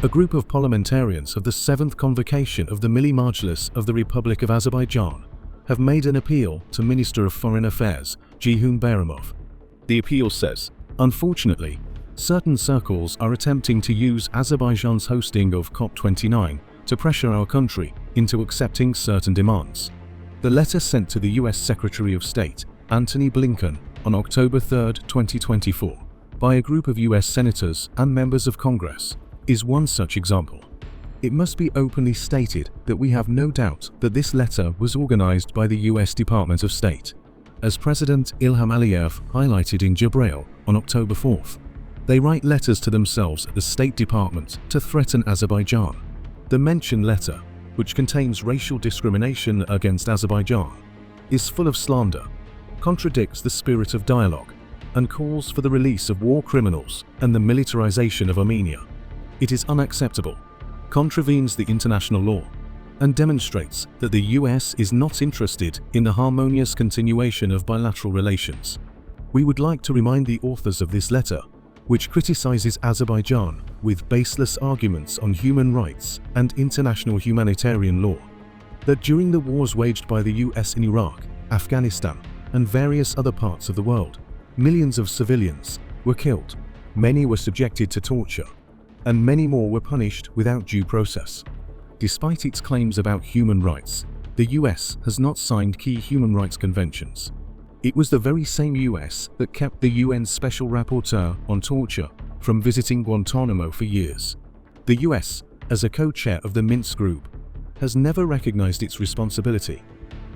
A group of parliamentarians of the 7th Convocation of the Milli Majlis of the Republic of Azerbaijan have made an appeal to Minister of Foreign Affairs Jeyhun Bayramov. The appeal says, unfortunately, certain circles are attempting to use Azerbaijan's hosting of COP29 to pressure our country into accepting certain demands. The letter sent to the US Secretary of State, Antony Blinken, on October 3, 2024, by a group of US senators and members of Congress, is one such example. It must be openly stated that we have no doubt that this letter was organized by the US Department of State, as President Ilham Aliyev highlighted in Jabrail on October 4th. They write letters to themselves at the State Department to threaten Azerbaijan. The mentioned letter, which contains racial discrimination against Azerbaijan, is full of slander, contradicts the spirit of dialogue, and calls for the release of war criminals and the militarization of Armenia. It is unacceptable, contravenes the international law, and demonstrates that the US is not interested in the harmonious continuation of bilateral relations. We would like to remind the authors of this letter, which criticizes Azerbaijan with baseless arguments on human rights and international humanitarian law, that during the wars waged by the US in Iraq, Afghanistan, and various other parts of the world, millions of civilians were killed, many were subjected to torture, and many more were punished without due process. Despite its claims about human rights, the US has not signed key human rights conventions. It was the very same US that kept the UN Special Rapporteur on torture from visiting Guantanamo for years. The US, as a co-chair of the Minsk Group, has never recognized its responsibility,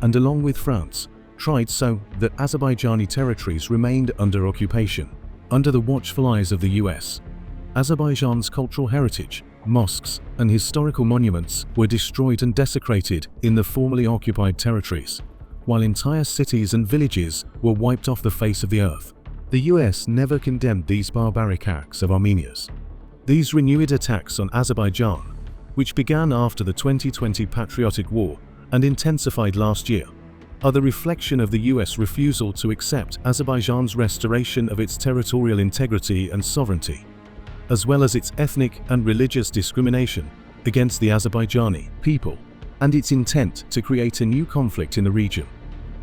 and along with France, tried so that Azerbaijani territories remained under occupation, under the watchful eyes of the US. Azerbaijan's cultural heritage, mosques, and historical monuments were destroyed and desecrated in the formerly occupied territories, while entire cities and villages were wiped off the face of the earth. The US never condemned these barbaric acts of Armenia's. These renewed attacks on Azerbaijan, which began after the 2020 Patriotic War and intensified last year, are the reflection of the US refusal to accept Azerbaijan's restoration of its territorial integrity and sovereignty, as well as its ethnic and religious discrimination against the Azerbaijani people, and its intent to create a new conflict in the region.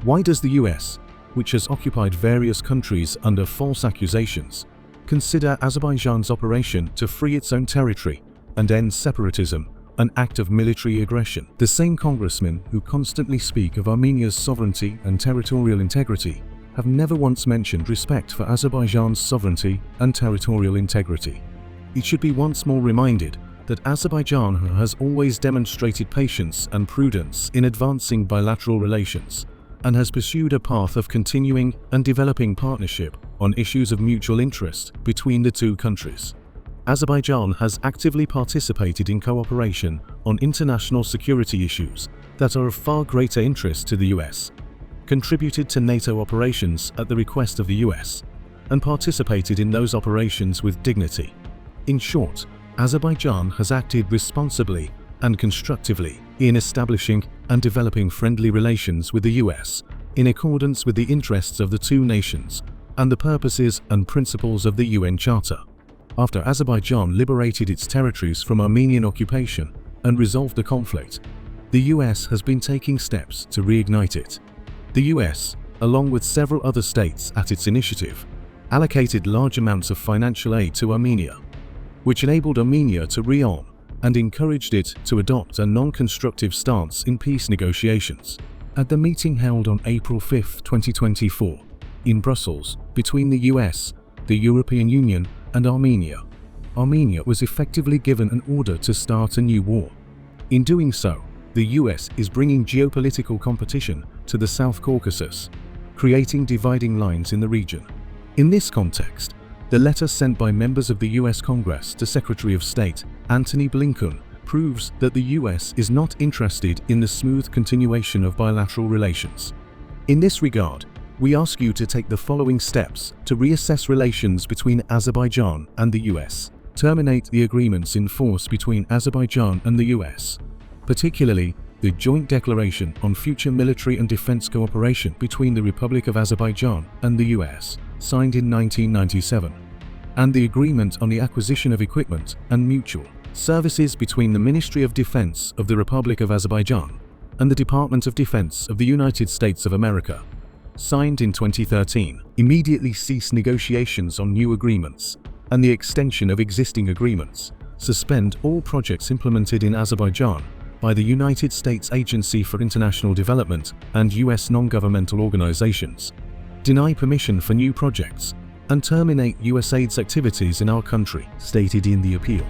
Why does the US, which has occupied various countries under false accusations, consider Azerbaijan's operation to free its own territory and end separatism an act of military aggression? The same congressmen who constantly speak of Armenia's sovereignty and territorial integrity have never once mentioned respect for Azerbaijan's sovereignty and territorial integrity. It should be once more reminded that Azerbaijan has always demonstrated patience and prudence in advancing bilateral relations, and has pursued a path of continuing and developing partnership on issues of mutual interest between the two countries. Azerbaijan has actively participated in cooperation on international security issues that are of far greater interest to the US, contributed to NATO operations at the request of the US, and participated in those operations with dignity. In short, Azerbaijan has acted responsibly and constructively in establishing and developing friendly relations with the US in accordance with the interests of the two nations and the purposes and principles of the UN Charter. After Azerbaijan liberated its territories from Armenian occupation and resolved the conflict, the US has been taking steps to reignite it. The US, along with several other states at its initiative, allocated large amounts of financial aid to Armenia, which enabled Armenia to rearm and encouraged it to adopt a non-constructive stance in peace negotiations. At the meeting held on April 5, 2024, in Brussels, between the US, the European Union, and Armenia, Armenia was effectively given an order to start a new war. In doing so, the US is bringing geopolitical competition to the South Caucasus, creating dividing lines in the region. In this context, the letter sent by members of the US Congress to Secretary of State Antony Blinken proves that the US is not interested in the smooth continuation of bilateral relations. In this regard, we ask you to take the following steps to reassess relations between Azerbaijan and the US. Terminate the agreements in force between Azerbaijan and the US, particularly the Joint Declaration on Future Military and Defense Cooperation between the Republic of Azerbaijan and the US, signed in 1997. and the agreement on the acquisition of equipment and mutual services between the Ministry of Defense of the Republic of Azerbaijan and the Department of Defense of the United States of America, signed in 2013, immediately cease negotiations on new agreements and the extension of existing agreements, suspend all projects implemented in Azerbaijan by the United States Agency for International Development and U.S. non-governmental organizations, deny permission for new projects, and terminate USAID's activities in our country, stated in the appeal.